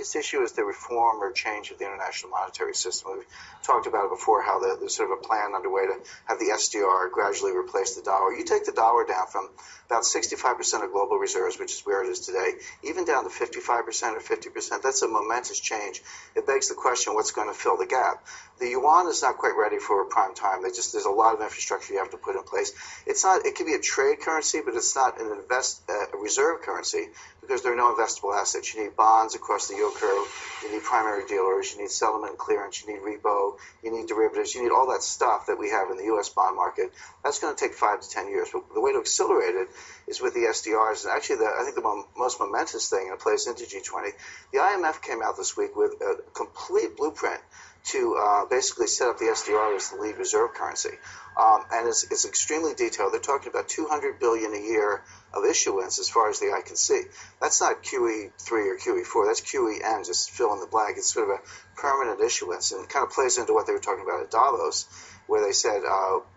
biggest issue is the reform or change of the international monetary system. We've talked about it before, how there's sort of a plan underway to have the SDR gradually replace the dollar. You take the dollar down from about 65% of global reserves, which is where it is today, even down to 55% or 50%. That's a momentous change. It begs the question, what's going to fill the gap? The yuan is not quite ready for prime time. There's a lot of infrastructure you have to put in place. It can be a trade currency, but it's not a reserve currency, because there are no investable assets. You need bonds across the yield curve. You need primary dealers. You need settlement and clearance. You need repo. You need derivatives. You need all that stuff that we have in the U.S. bond market. That's going to take 5 to 10 years. But the way to accelerate it is with the SDRs. And actually, I think the most momentous thing, and it plays into G20, the IMF came out this week with a complete blueprint to basically set up the SDR as the lead reserve currency. And it's extremely detailed. They're talking about $200 billion a year of issuance as far as the eye can see. That's not QE3 or QE4. That's QEN, just fill in the blank. It's sort of a permanent issuance, and it kind of plays into what they were talking about at Davos, where they said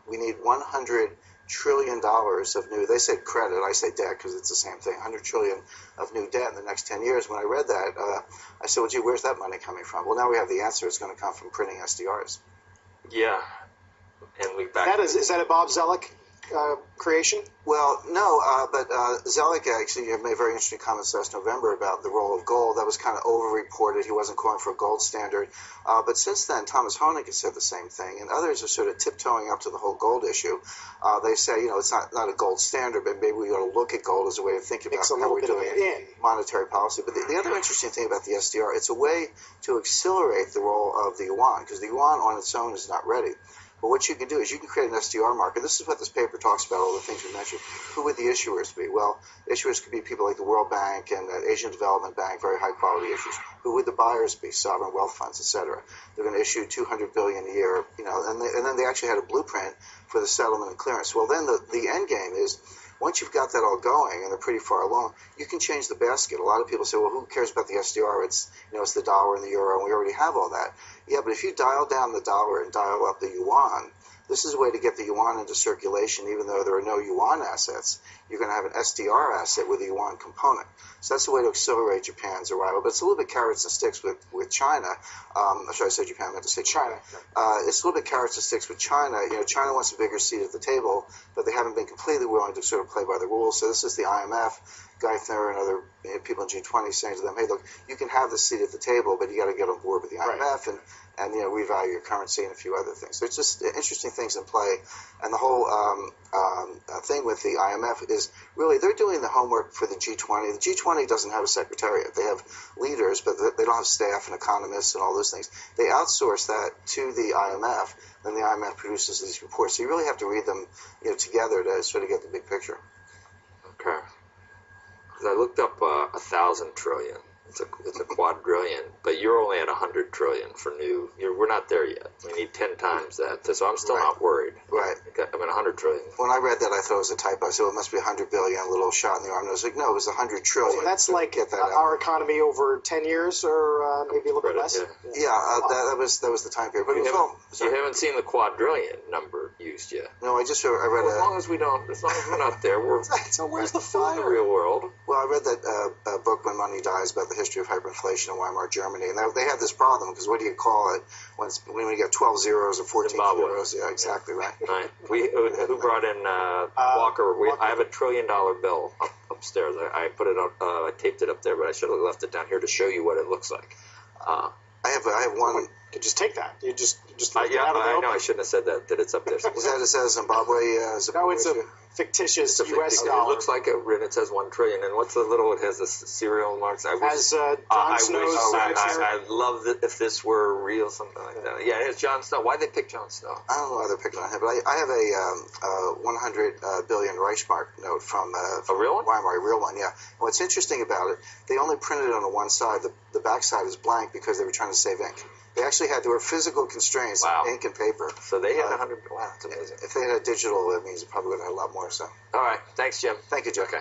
we need $100 trillion of new, they said credit, I say debt because it's the same thing, $100 trillion of new debt in the next 10 years. When I read that, I said, well, gee, where's that money coming from? Well, now we have the answer. It's going to come from printing SDRs. Yeah. And is that a Bob Zoellick creation? Well, no, but Zoellick actually made very interesting comments last November about the role of gold. That was kind of over-reported. He wasn't calling for a gold standard. But since then, Thomas Honig has said the same thing, and others are sort of tiptoeing up to the whole gold issue. They say, it's not a gold standard, but maybe we ought to look at gold as a way of thinking about how we're doing monetary policy. But the other interesting thing about the SDR, it's a way to accelerate the role of the yuan, because the yuan on its own is not ready. But what you can do is you can create an SDR market. This is what this paper talks about, all the things we mentioned. Who would the issuers be? Well, issuers could be people like the World Bank and the Asian Development Bank, very high-quality issuers. Who would the buyers be? Sovereign wealth funds, etc. They're going to issue $200 billion a year, and then they actually had a blueprint for the settlement and clearance. Well, then the end game is, once you've got that all going and they're pretty far along, you can change the basket. A lot of people say, well, who cares about the SDR? It's the dollar and the euro, and we already have all that. Yeah, but if you dial down the dollar and dial up the yuan, this is a way to get the yuan into circulation, even though there are no yuan assets. You're going to have an SDR asset with a yuan component. So that's a way to accelerate Japan's arrival. But it's a little bit carrots and sticks with China. Sorry, I said Japan, I meant to say China. It's a little bit carrots and sticks with China. China wants a bigger seat at the table, but they haven't been completely willing to sort of play by the rules. So this is the IMF, Geithner, and other people in G20 saying to them, hey, look, you can have this seat at the table, but you got to get on board with the IMF and revalue your currency and a few other things. So it's just interesting things in play. And the whole thing with the IMF is really they're doing the homework for the G20. The G20 doesn't have a secretariat. They have leaders, but they don't have staff and economists and all those things. They outsource that to the IMF. Then the IMF produces these reports. So you really have to read them together to sort of get the big picture. Okay. Because I looked up 1,000 trillion. It's a quadrillion, but you're only at 100 trillion for new. We're not there yet. We need 10 times that. So I'm still not worried. Right. I'm at 100 trillion. When I read that, I thought it was a typo. So it must be 100 billion, a little shot in the arm. And I was like, no, it was 100 trillion. So that's like our economy over 10 years, or maybe a little bit less. Yeah, that was the time period. But you haven't seen the quadrillion number used yet. No, I read as long as we're not there, we're so where's the still in the real world. Well, I read that book When Money Dies about the history of hyperinflation in Weimar Germany, and they had this problem because what do you call it when you get 12 zeros or 14 zeros? Yeah, exactly right. Right. Who brought in Walker? I have $1 trillion bill upstairs. I put it up. I taped it up there, but I should have left it down here to show you what it looks like. I have one. You just take that. You just I know. I shouldn't have said that it's up there. Is that a Zimbabwe? No, it's a fictitious U.S. dollar. It looks like it says 1 trillion. And what's the little? It has the serial marks. I love that if this were real, something like that. Yeah, it's Jon Snow. Why'd they pick Jon Snow? I don't know why they're picking on him, but I have a 100 billion Reichsmark note from a real one? Weimar, a real one. Yeah. What's interesting about it, they only printed it on the one side. The back side is blank because they were trying to save ink. There were physical constraints, ink and paper. So they had 100. Wow, that's amazing. If they had a digital, it means it probably would have had a lot more. So. All right. Thanks, Jim. Thank you, Joe. Okay.